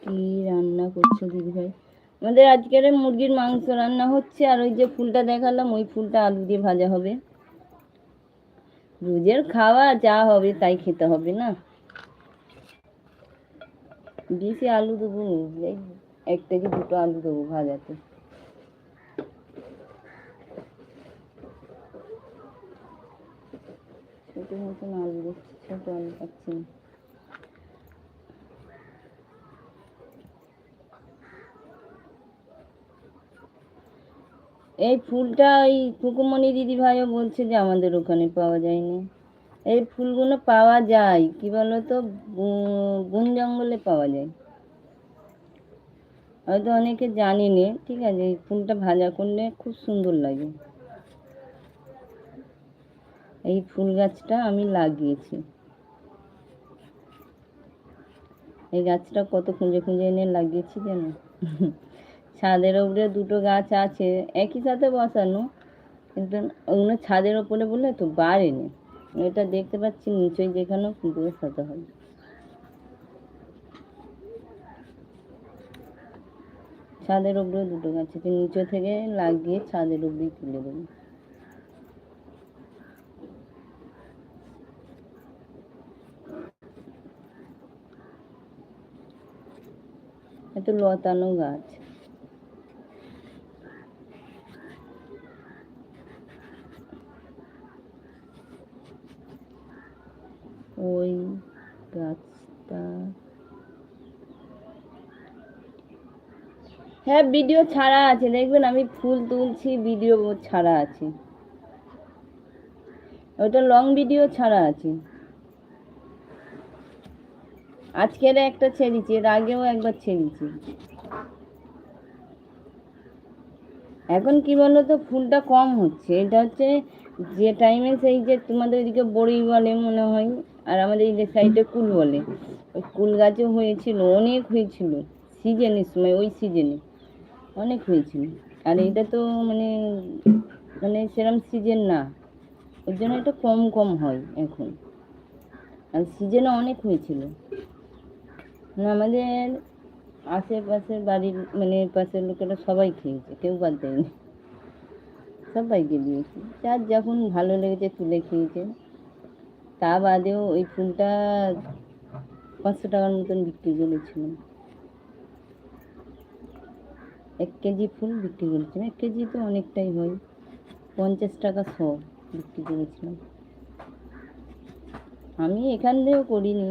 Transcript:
কি রান্না করছো দিদিভাই? আমাদের আজকের মুরগির মাংস রান্না হচ্ছে, আর ওই যে ফুলটা দেখালাম ওই ফুলটা আলু দিয়ে ভাজা হবে। রোজের খাওয়া যা হবে তাই খেতে হবে না। বেশি আলু দেবো, এই 1 থেকে 2টো আলু দেবো ভাজাতে। ছোট মতন আলু দিচ্ছি, ছোট আলু পাচ্ছি না। এই ফুলটা ওই কুকুমনি দিদি ভাইও বলছে যে আমাদের ওখানে পাওয়া যায়নি। এই ফুলগুলো পাওয়া যায়, কি বলতো, বন জঙ্গলে পাওয়া যায়, হয়তো অনেকে জানিনি। ঠিক আছে, এই ফুলটা ভাজা করলে খুব সুন্দর লাগে। এই ফুল গাছটা আমি লাগিয়েছি। এই গাছটা কত খুঁজে খুঁজে এনে লাগিয়েছি জানো। ছাদের উপরে 2টো গাছ আছে একই সাথে বসানো, কিন্তু ওগুলো ছাদের ওপরে বলে তো বাড়েনি। এটা দেখতে পাচ্ছি নিচে যেখানেও বসাতে হবে। ছাদের উপরে 2টো গাছ আছে, নিচে থেকে লাগিয়ে ছাদের উপরেই তুলে দেবো। এত লতানো গাছ। ওই গাছটা, হ্যাঁ ভিডিও ছাড়া আছে, দেখবেন আমি ফুল তুলছি ভিডিও ছাড়া আছে, ওটা লং ভিডিও ছাড়া আছে। আজকের একটা ছেড়েছি, এর আগেও একবার ছেড়েছি। এখন কি বলো তো, ফুলটা কম হচ্ছে। এটা হচ্ছে যে টাইমে সেই যে তোমাদের এদিকে বড়ি বলে মনে হয়, আর আমাদের এই যে সাইডে কুল বলে, ওই কুল গাছও হয়েছিল, অনেক হয়েছিল সিজনের সময়, ওই সিজনে অনেক হয়েছিল। আর এটা তো মানে মানে সেরম সিজন না, ওই জন্য এটা কম কম হয় এখন। আর সিজনে অনেক হয়েছিল। মানে আমাদের আশেপাশের বাড়ির মানে পাশের লোকেরা সবাই খেয়েছে, কেউ বাদ দেয়নি, সবাইকে দিয়েছি, যার যখন ভালো লেগেছে তুলে খেয়েছে। তা বাদেও ওই ফুলটা 500 টাকার মতন বিক্রি করেছিলাম। 1 কেজি ফুল বিক্রি করেছিলাম, 1 কেজি তো অনেকটাই হয়, 50 টাকা 100 বিক্রি করেছিলাম। আমি এখান থেকেও করিনি,